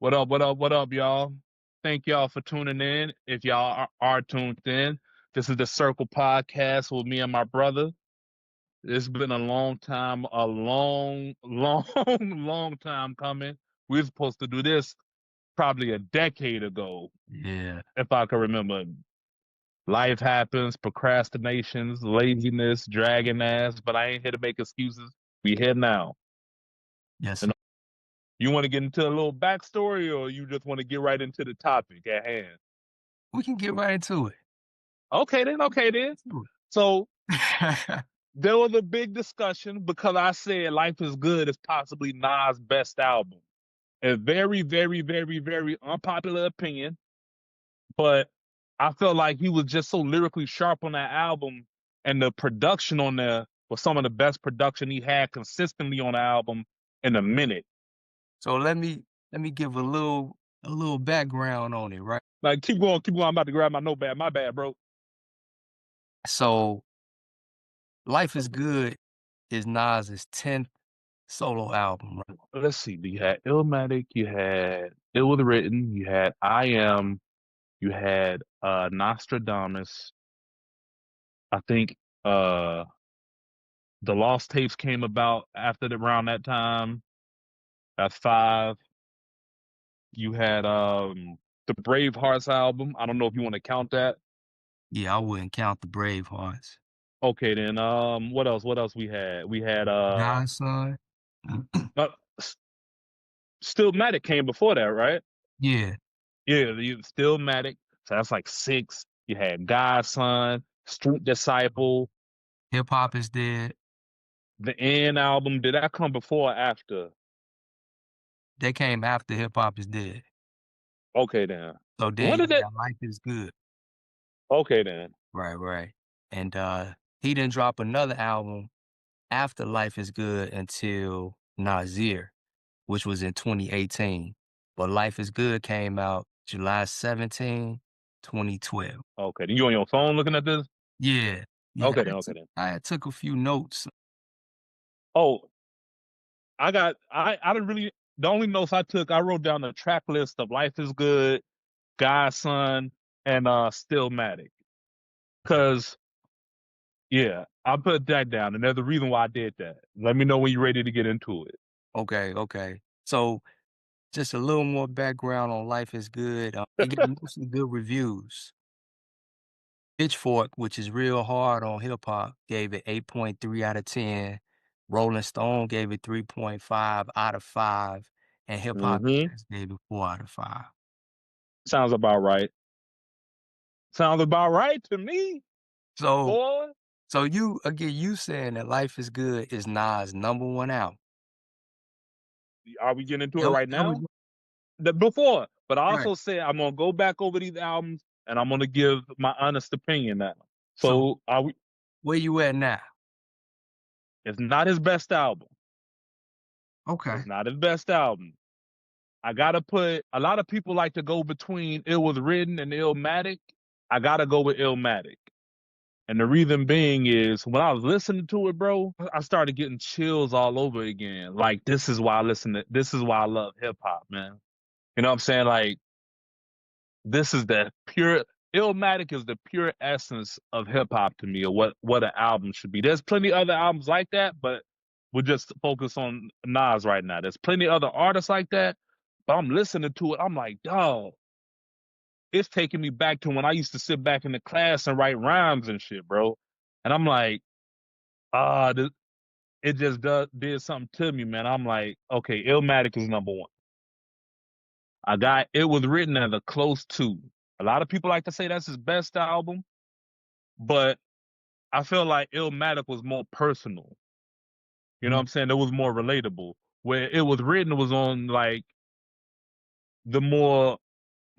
What up, what up, what up, y'all? Thank y'all for tuning in. If y'all are tuned in, this is the Circle Podcast with me and my brother. It's been a long time, a long, long, long time coming. We were supposed to do this probably a decade ago, Yeah. if I can remember. Life happens, procrastinations, laziness, dragging ass, but I ain't here to make excuses. We here now. Yes. And you want to get into a little backstory, or you just want to get right into the topic at hand? We can get right into it. Okay then, okay then. Let's So do it. there was a big discussion because I said Life is Good is possibly Nas' best album. A very, very, very, very unpopular opinion, but I felt like he was just so lyrically sharp on that album, and the production on there was some of the best production he had consistently on the album in a minute. So let me give a little background on it, right? Like, keep going, keep going. I'm about to grab my notepad. My bad, bro. So Life is Good is Nas's 10th solo album, right? Let's see. You had Illmatic, you had It Was Written, you had I Am, you had Nostradamus. I think uh the Lost Tapes came about after around that time. That's five. You had the Brave Hearts album. I don't know if you want to count that. Yeah, I wouldn't count the Brave Hearts. Okay then. What else? What else we had? We had Godson. uh S- Stillmatic came before that, right? Yeah. Yeah, the Stillmatic. So that's like six. You had Godson, Street Disciple, Hip Hop is Dead. the End album. Did that come before or after? They came after Hip Hop is Dead. Okay then. So When then did you it? got Life is Good. Okay then. Right, right. And he didn't drop another album after Life is Good until Nasir, which was in 2018. But Life is Good came out July 17, 2012. Okay. Then you on your phone looking at this? Yeah. Yeah. Okay then. Okay then. I had took a few notes. Oh, I didn't really, the only notes I took, I wrote down the track list of Life is Good, Godson, and Stillmatic. Cause yeah, I put that down, and there's a reason why I did that. Let me know when you're ready to get into it. Okay, okay. So just a little more background on Life is Good. It got mostly good reviews. Pitchfork, which is real hard on hip hop, gave it 8.3 out of 10. Rolling Stone gave it 3.5 out of 5. And Hip Hop Hmm. Fest gave it 4 out of 5. Sounds about right. Sounds about right to me, So boy. so you saying that Life is Good is Nas' number one album. Are we getting into it right That was now? Before, but I right. also said I'm gonna go back over these albums and I'm gonna give my honest opinion now. So So are we? where you at now? It's not his best album. Okay. It's not his best album. I gotta put. A lot of people like to go between It Was Written and Illmatic. I gotta go with Illmatic. And the reason being is when I was listening to it, bro, I started getting chills all over again. Like, this is why I listen to, this is why I love hip hop, man. You know what I'm saying? Like, this is the pure, Illmatic is the pure essence of hip hop to me, or what an album should be. There's plenty other albums like that, but we'll just focus on Nas right now. There's plenty other artists like that, but I'm listening to it. I'm like, dog, it's taking me back to when I used to sit back in the class and write rhymes and shit, bro. And I'm like, this, it just did something to me, man. I'm like, okay, Illmatic is number one. I got It Was Written as a close two. A lot of people like to say that's his best album, but I feel like Illmatic was more personal. You know what Mhm. I'm saying? It was more relatable. Where It Was Written was on like the more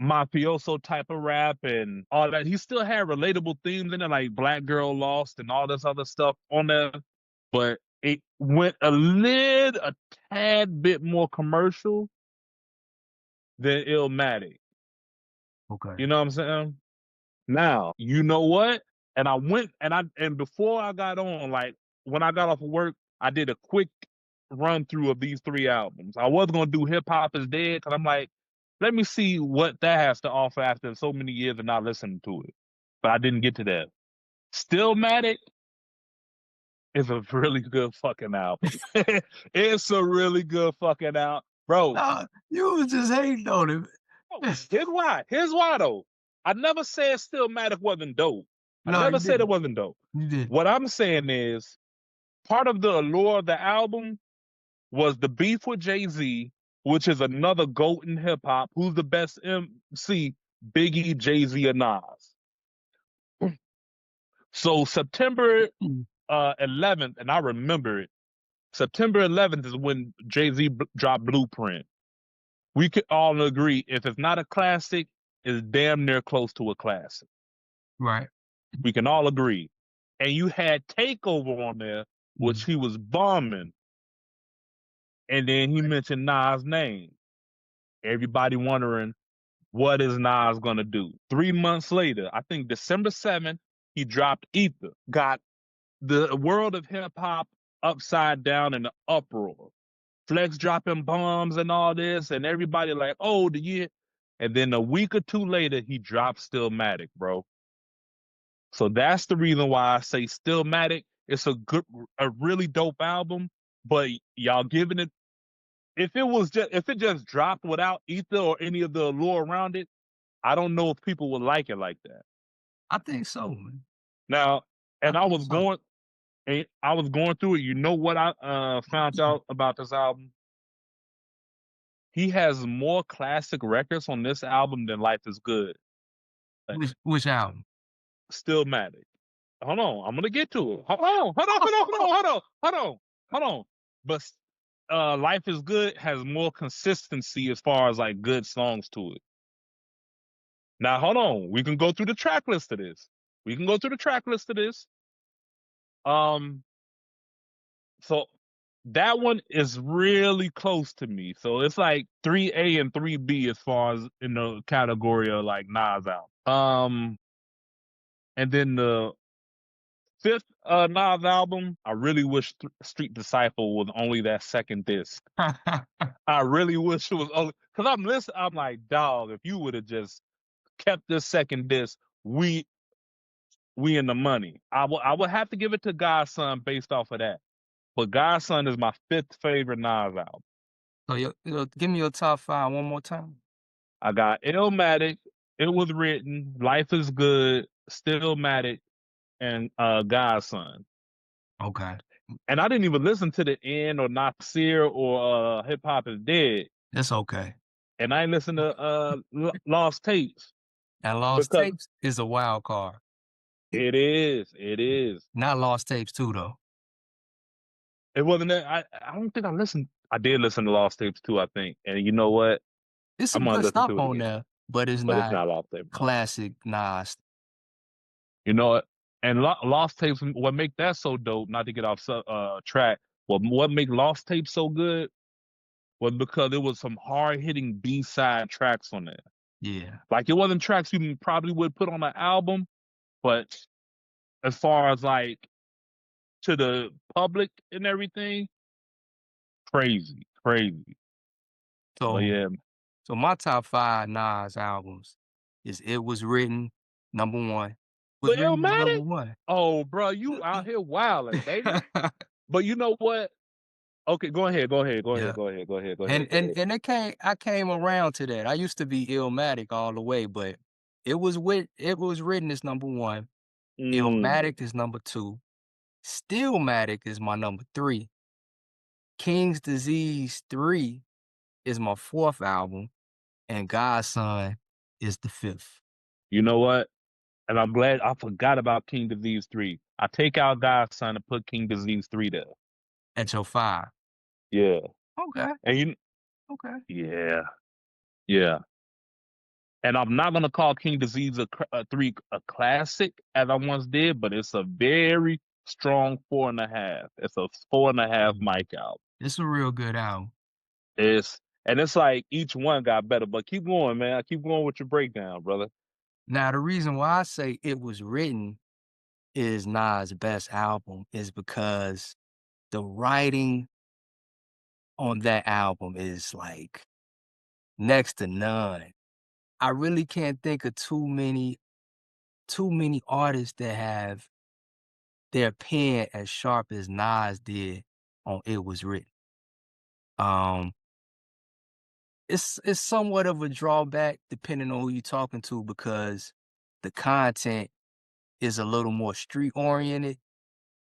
mafioso type of rap and all that. He still had relatable themes in it, like Black Girl Lost and all this other stuff on there, but it went a tad bit more commercial than Illmatic. Okay. You know what I'm saying? Now, you know what? And I went and before I got on, like when I got off of work, I did a quick run through of these three albums. I was gonna do Hip Hop is Dead because I'm like, let me see what that has to offer after so many years of not listening to it. But I didn't get to that. Stillmatic is a really good fucking album. It's a really good fucking album. Bro, Nah, you was just hating on him. here's why. Here's why though. I never said Stillmatic wasn't dope. I No, you never said it didn't. wasn't dope. You didn't. What I'm saying is part of the allure of the album was the beef with Jay-Z, which is another GOAT in hip hop. Who's the best MC? Biggie, Jay-Z, or Nas. So September Mm. 11th, and I remember it. September 11th is when Jay-Z dropped Blueprint. We could all agree if it's not a classic, it's damn near close to a classic. Right. We can all agree. And you had Takeover on there, which he was bombing. And then he mentioned Nas' name. Everybody wondering, what is Nas gonna do? 3 months later, I think December 7th, he dropped Ether. Got the world of hip hop upside down in the uproar. Flex dropping bombs and all this, and everybody like, oh, the year. And then a week or two later, he dropped Stillmatic, bro. So that's the reason why I say Stillmatic. It's a really dope album, but y'all giving it. If it just dropped without Ether or any of the allure around it, I don't know if people would like it like that. I think so, man. Now, and I think was so. going, and I was going through it. You know what I found out about this album? He has more classic records on this album than Life is Good. Which album? Stillmatic. Hold on, I'm gonna get to it. Hold on. But Life is Good has more consistency as far as like good songs to it. Now hold on, we can go through the track list of this. So that one is really close to me. So it's like 3A and 3B as far as in the category of like Nas album. And then the fifth Nas album, I really wish Street Disciple was only that second disc. I really wish it was only because I'm listening. I'm like, dog, if you would have just kept this second disc, we in the money. I would have to give it to Godson based off of that. But Godson is my fifth favorite Nas album. So give me your top 5 one more time. I got Illmatic, It Was Written, Life is Good, Stillmatic, and Godson. Okay. And I didn't even listen to the end or Nasir or Hip Hop is Dead. That's okay. And I ain't listened to Lost Tapes. And Lost because Tapes is a wild card. It is. Not Lost Tapes too, though. It wasn't that. I don't think I listened. I did listen to Lost Tapes too, I think. And you know what? It's some I'm gonna good listen stuff to it on again. there, but it's But it's not not Lost Tapes. classic Nas. You know what? And Lost Tapes, what make that so dope, not to get off track, what make Lost Tapes so good was because it was some hard-hitting B-side tracks on there. Yeah. Like, it wasn't tracks you probably would put on an album, but as far as, like, to the public and everything, crazy. So, But yeah. So my top 5 Nas albums is It Was Written, number 1. But Written is number Illmatic? 1. Oh, bro, you out here wilding, baby. But you know what? Okay, go ahead. And I came around to that. I used to be Illmatic all the way, but It Was Written is number 1. Illmatic is number 2. Stillmatic is my number 3. King's Disease 3 is my 4th album, and Godson is the 5th. You know what? And I'm glad I forgot about King Disease 3. I take out Godson and put King Disease 3 there. At your 5. Yeah. Okay. And Okay. Yeah. And I'm not gonna call King Disease 3 a classic as I once did, but it's a very strong 4.5. It's a 4.5 mic album. It's a real good album. It's like each one got better. But keep going, man. Keep going with your breakdown, brother. Now, the reason why I say It Was Written is Nas' best album is because the writing on that album is like Next to none. I really can't think of too many artists that have their pen as sharp as Nas did on It Was Written. Um, it's somewhat of a drawback depending on who you're talking to because the content is a little more street oriented,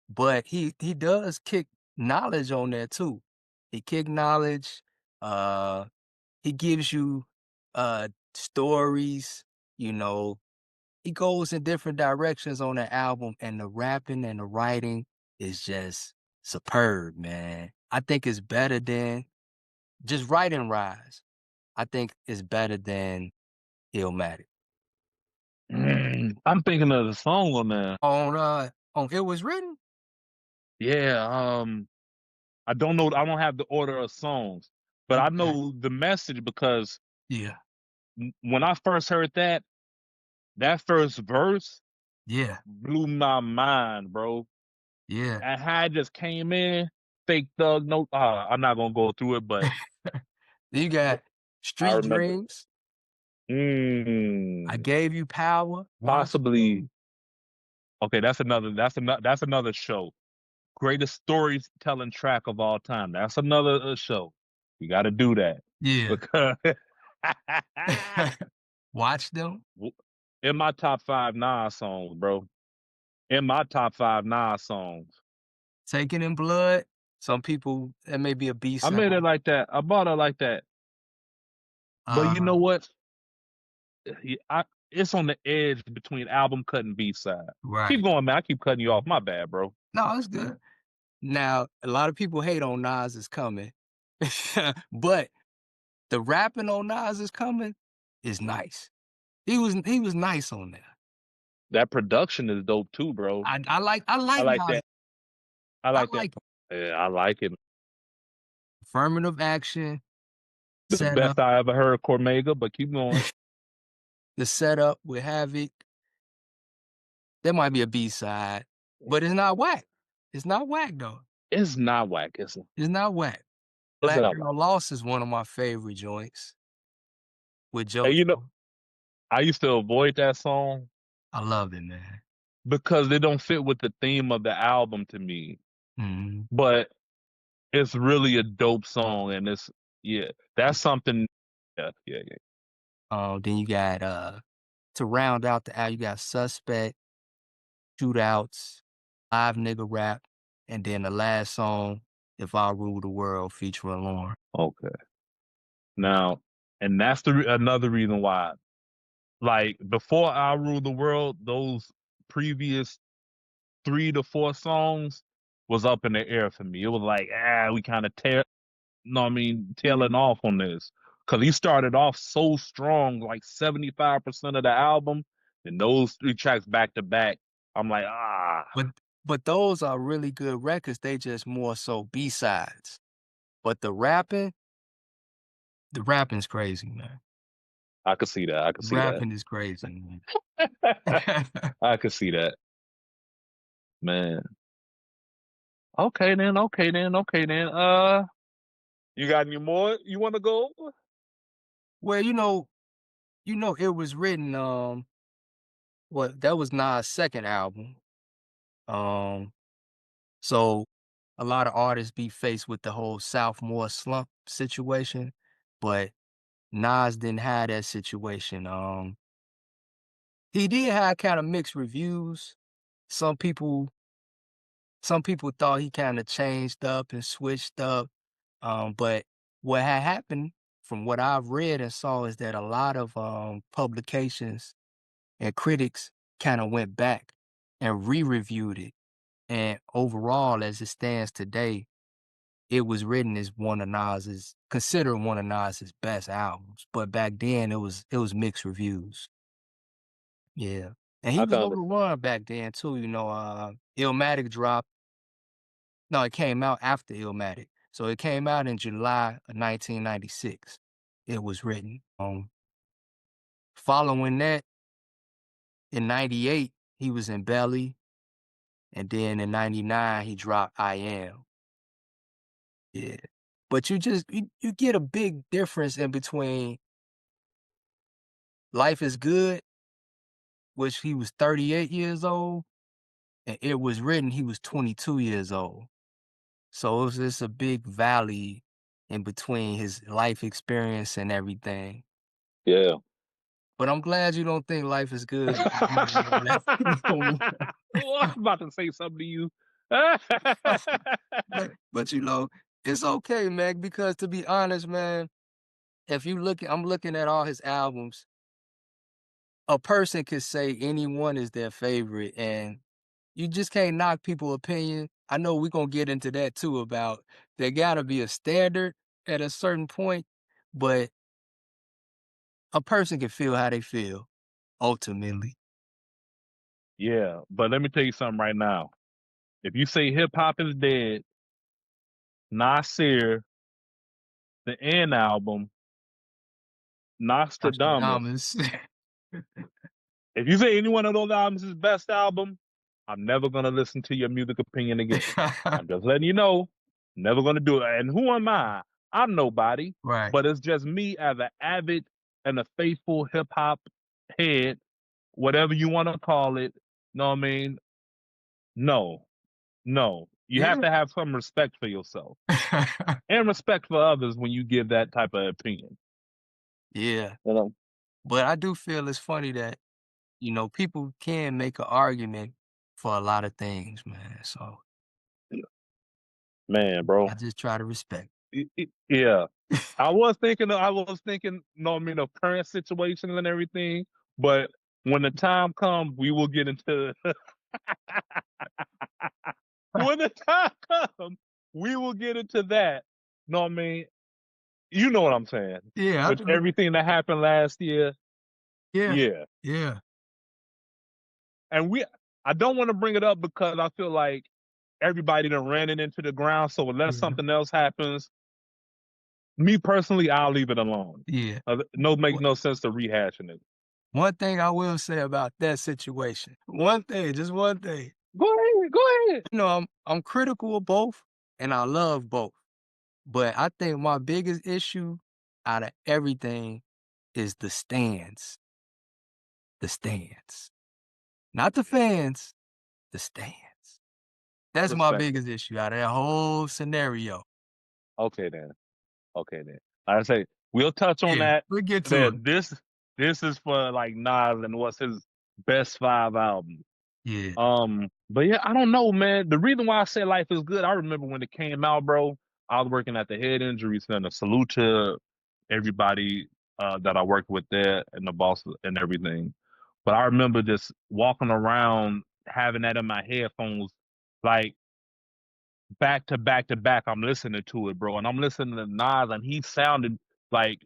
but he does kick knowledge on there too. He kick knowledge, uh he gives you stories, you know, he goes in different directions on the album and the rapping and the writing is just superb, man. I think it's better than just writing rise. I think it's better than Illmatic. I'm thinking of the song on there. On It Was Written? Yeah, I don't know. I don't have the order of songs, but I Okay. know the message because Yeah. when I first heard that first verse Yeah. blew my mind, bro. Yeah. And how it just came in, fake thug. No, I'm not gonna go through it, but You got I Street remember. Dreams. I Mm, gave you power. Watch possibly. me. Okay, that's another show. Greatest storytelling track of all time. That's another show. You got to do that Yeah. because Watch them. in my top five Nas songs, bro. In my top five Nas songs, Taking in Blood. Some people that may be a B I side. made it like that. I bought it like that. But you know Uh, what? It's on the edge between album cut and B side. Keep right. going, man. I keep cutting you off. My bad, bro. No, it's good. Now, a lot of people hate on Nas is coming, but the rapping on Nas is coming is nice. He was nice on there. That production is dope too, bro. I I like like Nas. that. I I like that. like Yeah, I like it. affirmative action, The setup, best I ever heard of Cormega, but keep going. the setup with Havoc. That might be a B side, but it's not whack. It's not whack though. It's not whack, is it? It's not whack. It's Black not whack. Girl Lost is one of my favorite joints with And you know, JoJo. I used to avoid that song I love it, man. because they don't fit with the theme of the album to me. Mhm. But it's really a dope song, and yeah, that's something. Yeah, yeah, yeah. Then you got to round out the album, you got Suspect, Shootouts, Live Nigga Rap, and then the last song, If I Rule the World featuring Lauren. Okay. Now, and that's another reason why. Like before I Rule the World, those previous 3 to 4 songs was up in the air for me. It was like, we kind of no, I mean, tailing off on this. Cause he started off so strong, like 75% of the album, and those 3 tracks back to back, I'm like, But but those are really good records. They just more so B-sides. But the rapping's crazy, man. I could see that. I could see that. Rapping is crazy, man. I could see that, man. Okay then, okay then, okay then. You got any more you want to go over? Well, it was written, that was Nas' second album. Um, so a lot of artists be faced with the whole sophomore slump situation, but Nas didn't have that situation. He did have kind of mixed reviews. Some people some people thought he kind of changed up and switched up. But what had happened from what I've read and saw is that a lot of publications and critics kind of went back and re-reviewed it. And overall, as it stands today, it was written as considered one of Nas's best albums. But back then, it was mixed reviews. Yeah, and he I was can on the run back then too. Illmatic dropped. No, it came out after Illmatic, so it came out in July of 1996. It was written. Following that, in '98, he was in Belly, and then in '99 he dropped I Am. Yeah. But you get a big difference in between Life is Good, which he was 38 years old, and It Was Written, he was 22 years old. So it was just a big valley in between his life experience and everything. Yeah. But I'm glad you don't think Life is Good. Oh, I was about to say something to you. But you know, it's okay, man, because to be honest, man, if you look I'm looking at all his albums, a person could say any one is their favorite, and you just can't knock people's opinion. I know we're gonna get into that too about there gotta be a standard at a certain point, but a person can feel how they feel ultimately. Yeah, but let me tell you something right now. If you say hip hop is dead, Nasir, the N album, Nostradamus. Nostradamus. If you say any one of those albums is his best album, I'm never gonna listen to your music opinion again. I'm just letting you know, never gonna do it. And who am I? I'm nobody. Right. But it's just me as an avid and a faithful hip hop head, whatever you want to call it. Know what I mean? No, no. You have Yeah. to have some respect for yourself and respect for others when you give that type of opinion. Yeah. You know, But I do feel it's funny that, people can make an argument for a lot of things, man. So man, bro. I just try to respect. Yeah. I was thinking, no, I mean, of current situations and everything, but when the time comes, we will get into when the time comes, we will get into that. No, I mean, you know what I'm saying. Yeah, I With do. everything that happened last year, Yeah. yeah. Yeah. And I don't want to bring it up because I feel like everybody done ran it into the ground. So unless Yeah. something else happens, me personally, I'll leave it alone. Yeah. No, makes Wha- no sense to rehashing it. One thing I will say about that situation. One thing, just one thing. Go ahead, go ahead. I'm critical of both and I love both. But I think my biggest issue out of everything is the stands. The stands. Not the fans, the stands. That's my Respect. biggest issue out of that whole scenario. Okay then. Okay then. Like I say, we'll touch on Yeah, that. we'll get to it. That this is for like Nas and what's his best 5 albums. Yeah. But yeah, I don't know, man. The reason why I say Life is Good, I remember when it came out, bro. I was working at the Head Injury Center. Salute to everybody that I worked with there and the boss and everything. But I remember just walking around having that in my headphones, like back to back to back. I'm listening to it, bro, and I'm listening to Nas, and he sounded like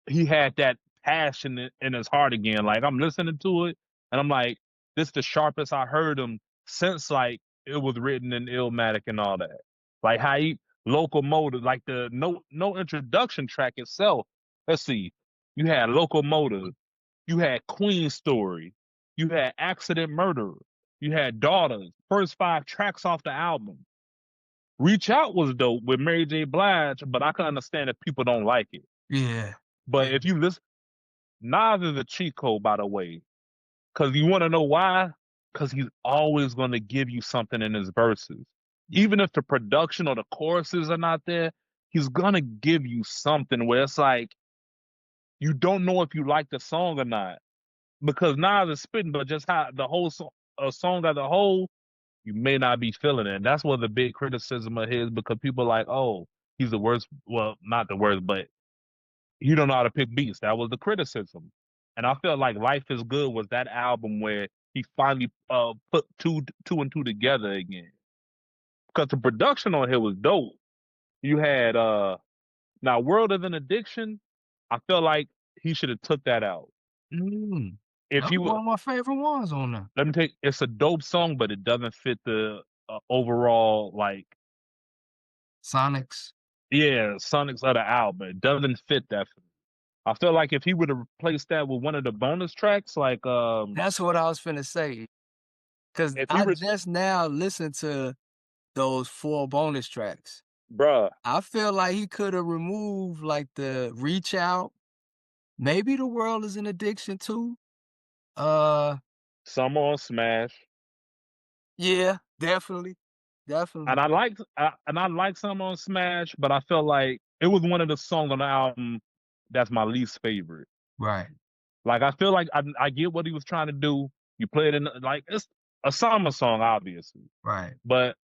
he had that passion in his heart again. Like I'm listening to it, and I'm like, this the sharpest I heard him since like it was written in Illmatic and all that. Like how he locomotive, like the no introduction track itself. Let's see, you had locomotive, you had Queen Story, you had Accident Murderer, you had Daughters. First 5 tracks off the album. Reach Out was dope with Mary J. Blige, but I can understand if people don't like it. Yeah. But Yeah. if you listen, Nas is a cheat code, by the way. Because you want to know why? Because he's always going to give you something in his verses. Even if the production or the choruses are not there, he's going to give you something where it's like, you don't know if you like the song or not. Because Nas is spitting, but just how the whole song as a whole, you may not be feeling it. And that's one of the big criticism of his because people are like, oh, he's the worst. Well, not the worst, but he don't know how to pick beats. That was the criticism. And I felt like Life is Good was that album where he finally put two and two together again. Because the production on here was dope. You had now World of an Addiction, I felt like he should have took that out. Mm. If That he was would one of my favorite ones on there. let me take it's a dope song, but it doesn't fit the overall like Sonics. yeah, Sonic's other album. It doesn't fit that for me. I feel like if he would have replaced that with one of the bonus tracks, like That's what I was finna say. Cause if he I was just now listened to those 4 bonus tracks. bruh. I feel like he could have removed like the reach out. Maybe the world is an addiction too. Uh, Summer on Smash, yeah, definitely, and definitely. I like Summer on Smash, but I felt like it was one of the songs on the album that's my least favorite. Right, Like I feel like I get what he was trying to do. You play it in like it's a summer song, obviously, right. but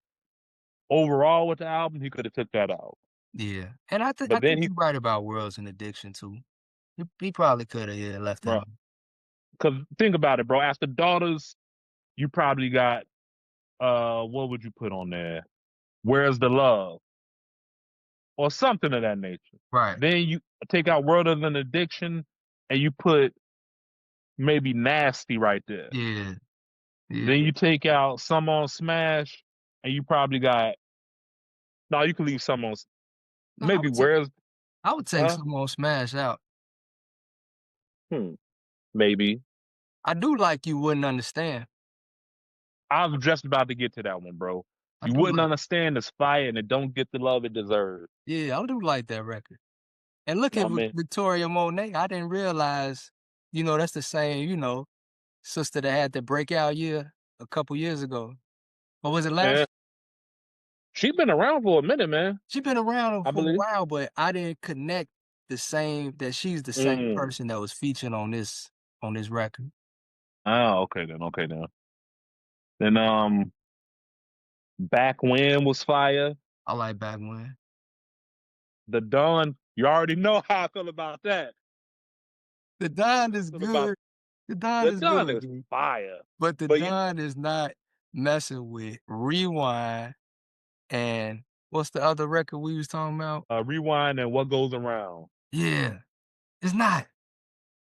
overall with the album, he could have took that out. Yeah, and I But then think he, you're right about world's an addiction too. He probably could have, yeah, left that bro, on. because think about it, bro. After Daughters, you probably got what would you put on there? Where's the love or something of that nature. Right. Then you take out World of an Addiction, and you put maybe Nasty right there. Yeah, yeah. Then you take out Some on Smash, and you probably got no. You can leave some on No, I maybe would take Where's I would take huh? some on Smash out. Hmm, maybe. I do like You Wouldn't Understand. I was just about to get to that one, bro. I You do wouldn't like understand this fire, and it don't get the love it deserves. Yeah, I do like that record. And look at I mean, Victoria Monet. I didn't realize, that's the same, sister that had the breakout year a couple years ago. Or was it yeah, last? she been around for a minute, man. She been around I for a believe. while, but I didn't connect that she's the same Mm. person that was featured on this record. Oh, okay then. Okay then. Then back when was fire. I like Back When. The Dawn, you already know how I feel about that. The Don is Feel about good. The Don the is Dawn good, is dude. fire. But the But you Don is not messing with Rewind and what's the other record we was talking about? rewind and what goes around. Yeah, it's not.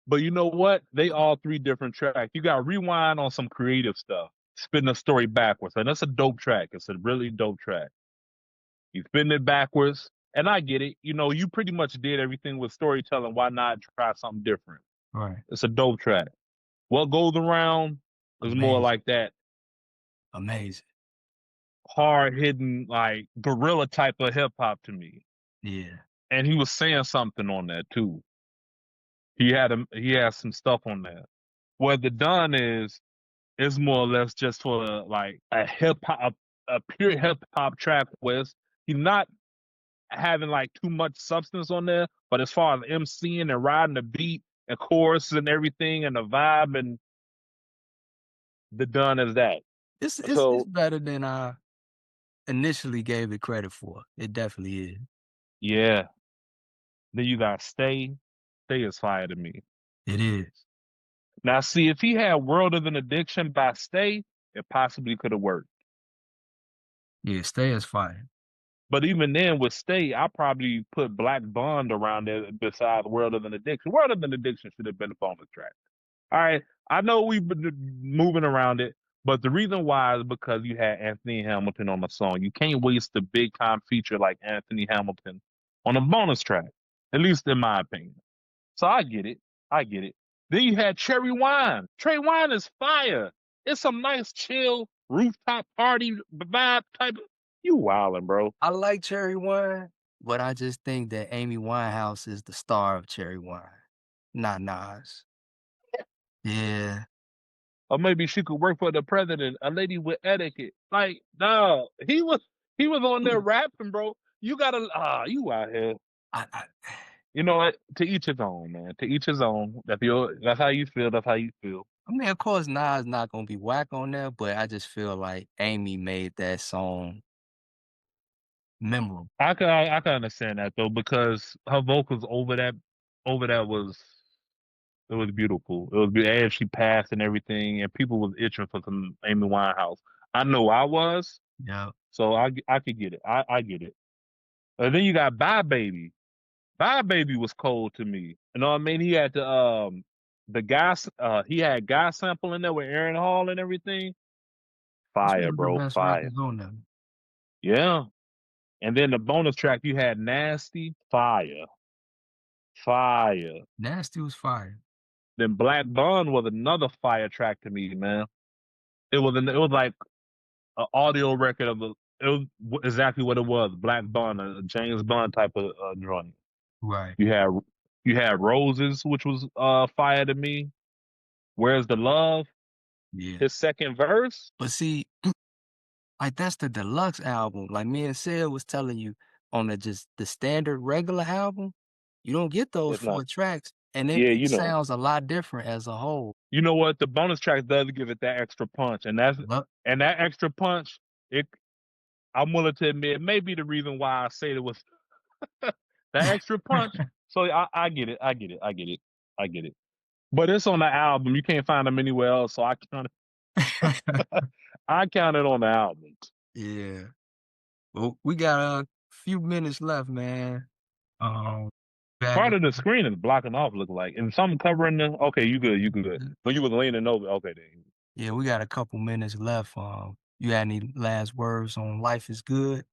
But you know what? They all three different tracks. You got rewind on some creative stuff, spinning a story backwards, and that's a dope track. It's a really dope track. You spin it backwards, and I get it. You know, you pretty much did everything with storytelling. Why not try something different? Right. It's a dope track. What goes around is more Amazing, like that amazing. hard hitting, like gorilla type of hip hop to me. Yeah. And he was saying something on that too. He had some stuff on there. What the done is more or less just for like a hip hop, a pure hip hop track where he's not having like too much substance on there, but as far as MCing and riding the beat and chorus and everything and the vibe and the done is that. It's So better than I initially gave it credit for. It definitely is. yeah. Then you got Stay. Stay is fire to me. It is. Now see if he had World of an Addiction by Stay, it possibly could have worked. Yeah, Stay is fire. But even then, with Stay, I probably put Black Bond around there besides World of an Addiction. World of an Addiction should have been a bonus track. All right, I know we've been moving around it, but the reason why is because you had Anthony Hamilton on the song. You can't waste a big time feature like Anthony Hamilton on a bonus track, at least in my opinion. So I get it. I get it. Then you had Cherry Wine. Cherry Wine is fire. It's some nice chill rooftop party vibe type. You wildin', bro. I like Cherry Wine, but I just think that Amy Winehouse is the star of Cherry Wine, not Nas. Yeah. Or maybe she could work for the president, a lady with etiquette. Like, no, he was on there rapping, bro. You gotta you out here. I You know what? To each his own, man. To each his own. That's how you feel, that's how you feel. I mean, of course, Nas not gonna be whack on there, but I just feel like Amy made that song memorable. I can understand that though, because her vocals over that was it was beautiful. It was as she passed and everything, and people was itching for some Amy Winehouse. I know I was, Yeah. so I could get it. I get it. And then you got Bye Baby. Bye Baby was cold to me. You know what I mean? He had the gas he had gas sample in there with Aaron Hall and everything. That's one Fire, of the bro. best Fire. records on there. Yeah. And then the bonus track you had Nasty. Fire. Fire. Nasty was fire. Then Black Bun was another fire track to me, man. It was like an audio record it was exactly what it was. Black Bond, a James Bond type of joint. Right. You had Roses, which was fire to me. Where's the Love? Yeah. His second verse. But see, like that's the deluxe album. Like me and Sid was telling you on the standard regular album, you don't get those It's not. 4 tracks, and Yeah, it sounds a lot different as a whole. you know what? The bonus track does give it that extra punch, and But that extra punch. It. I'm willing to admit, it may be the reason why I say it was that extra punch. So I get it. I get it. I get it. I get it. But it's on the album. You can't find them anywhere else. So I count I count it on the album. Yeah. Well, we got a few minutes left, man. Back Part of the screen is blocking off. Look like, and something covering the. Okay, you good. You good. When you was leaning over. Okay, then. Yeah, we got a couple minutes left. You got any last words on Life is Good?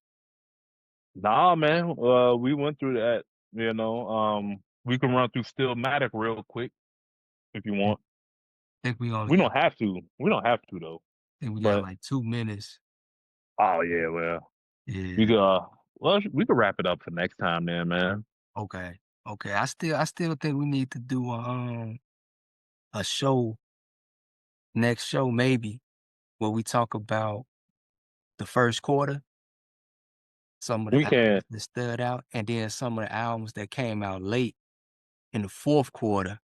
Nah, man. We went through that. You know. We can run through Stillmatic real quick if you I want. think we only We got don't have to. We don't have to though. I think we got But like 2 minutes. oh yeah, well, we Yeah. could. Well, we could wrap it up for next time, then, man. Okay. Okay. I still think we need to do a show, next show maybe, where we talk about the first quarter, some of the We can. albums that stood out, and then some of the albums that came out late in the fourth quarter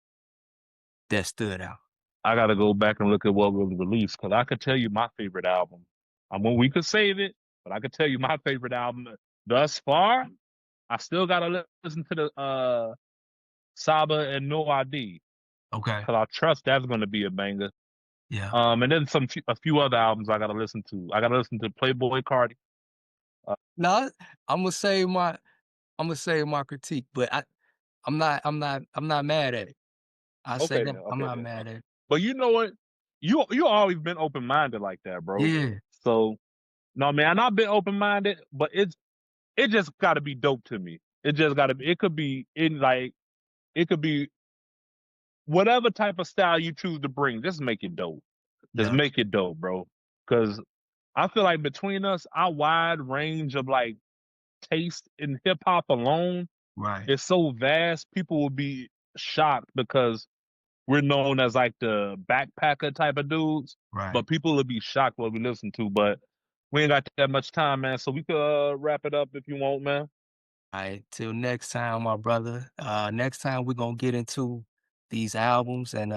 that stood out. I got to go back and look at what was released because I could tell you my favorite album. I mean, we could save it, but I could tell you my favorite album thus far. I still got to listen to the Saba and No ID Okay. because I trust that's going to be a banger. Yeah. And then a few other albums I got to listen to. I got to listen to Playboy Cardi. No, I'm gonna say my critique, but I'm not mad at it. I say Okay that then. I'm Okay not then. mad at it. But you know what? You always been open minded like that, bro. Yeah. So no, man, I've been open minded, but it just got to be dope to me. It just got to be. It could be in like it could be whatever type of style you choose to bring. Just make it dope. Just Yeah. make it dope, bro. Because I feel like between us, our wide range of like taste in hip hop alone Right. is so vast. People will be shocked because we're known as like the backpacker type of dudes, Right. but people will be shocked what we listen to. But we ain't got that much time, man. So we could wrap it up if you want, man. Alright, till next time, my brother. Next time we're gonna get into these albums and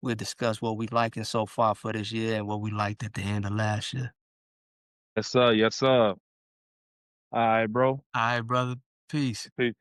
we'll discuss what we liking so far for this year and what we liked at the end of last year. Yes, sir. Yes, sir. All right, bro. All right, brother. Peace. Peace.